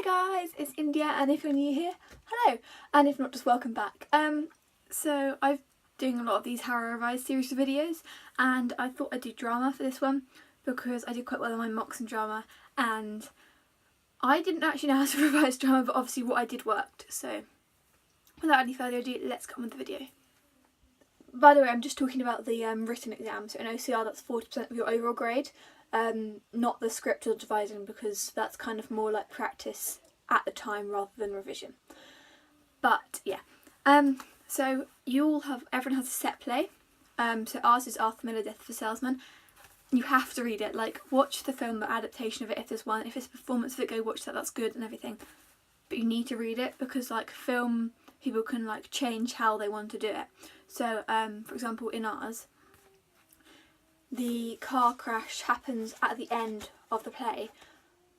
guys, it's India, and if you're new here, hello, and if not, just welcome back. So I've doing a lot of these Harrow Revised series of videos, and I thought I'd do drama for this one because I did quite well in my mocks and drama, and I didn't actually know how to revise drama, but obviously what I did worked. So without any further ado, let's get on with the video. By the way, I'm just talking about the written exam. So in OCR, that's 40% of your overall grade. Not the script or devising, because that's kind of more like practice at the time rather than revision. But yeah, so everyone has a set play. So ours is Arthur Miller, Death of a Salesman. You have to read it. Like, watch the film, the adaptation of it if there's one. If it's a performance of it, go watch that. That's good and everything. But you need to read it because, like, film people can like change how they want to do it. So, for example, in ours, the car crash happens at the end of the play,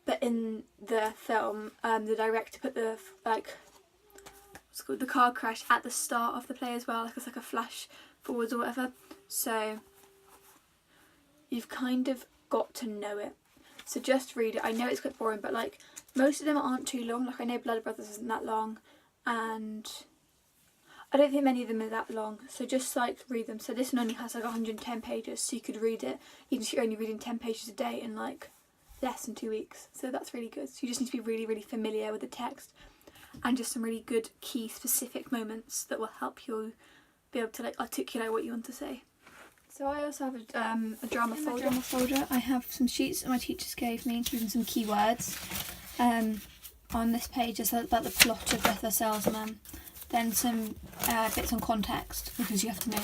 but in the film, the director put the the car crash at the start of the play as well, like it's like a flash forwards or whatever. So you've kind of got to know it. So just read it. I know it's quite boring, but like most of them aren't too long. Like I know Blood Brothers isn't that long, and I don't think many of them are that long, so just like read them. So this one only has like 110 pages, so you could read it even if you're only reading 10 pages a day in like less than 2 weeks. So that's really good. So you just need to be really, really familiar with the text and just some really good key specific moments that will help you be able to like articulate what you want to say. So I also have a drama folder. I have some sheets that my teachers gave me, including some keywords. On this page is about the plot of Death of a Salesman. Then some bits on context, because you have to know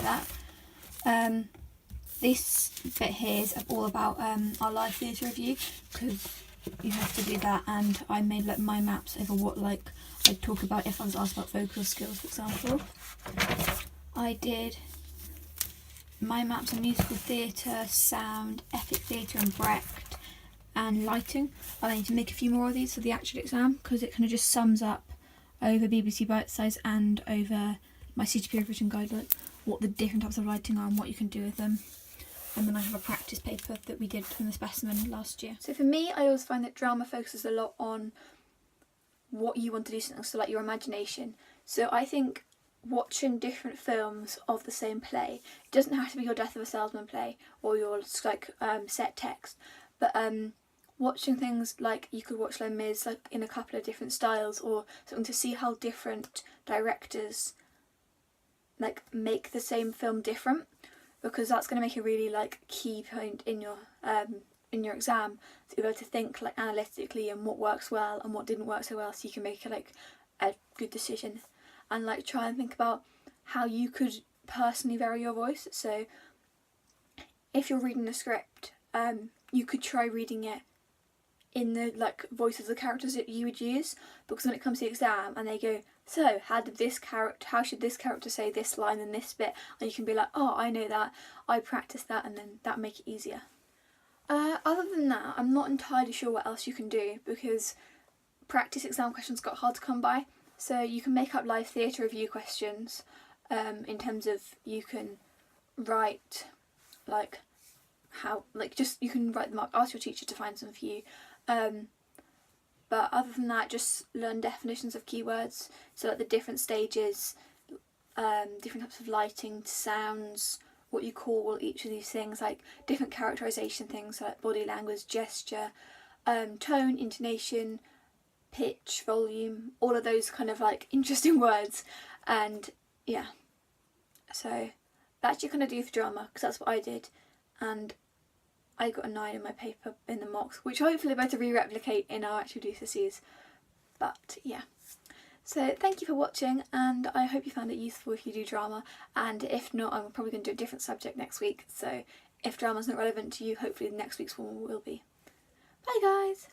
that. This bit here is all about our live theatre review, because you have to do that, and I made like my maps over what like I'd talk about if I was asked about vocal skills, for example. I did my maps on musical theatre, sound, epic theatre and Brecht, and lighting. I need to make a few more of these for the actual exam, because it kind of just sums up over BBC Bite Size and over my CGP revision guideline what the different types of lighting are and what you can do with them. And then I have a practice paper that we did from the specimen last year. So for me, I always find that drama focuses a lot on what you want to do something, so like your imagination. So I think watching different films of the same play, it doesn't have to be your Death of a Salesman play or your like set text, but watching things like you could watch Les Mis like in a couple of different styles or something, to see how different directors like make the same film different, because that's going to make a really like key point in your exam, to be able to think like analytically and what works well and what didn't work so well, so you can make like a good decision, and like try and think about how you could personally vary your voice. So if you're reading a script, you could try reading it in the like voices of the characters that you would use, because when it comes to the exam and they go, so how should this character say this line in this bit, and you can be like, oh, I know that, I practiced that, and then that make it easier. Other than that, I'm not entirely sure what else you can do, because practice exam questions got hard to come by. So you can make up live theatre review questions, in terms of you can write like you can write them up, ask your teacher to find some for you. But other than that, just learn definitions of keywords, so like the different stages, different types of lighting, sounds, what you call each of these things, like different characterisation things, so like body language, gesture, tone, intonation, pitch, volume, all of those kind of like interesting words. And yeah, so that's what you're going to do for drama, because that's what I did, and I got a 9 in my paper in the mocks, which hopefully I'm going to re-replicate in our actual GCSEs. But yeah, so thank you for watching, and I hope you found it useful if you do drama, and if not, I'm probably going to do a different subject next week, so if drama's not relevant to you, hopefully the next week's one will be. Bye guys!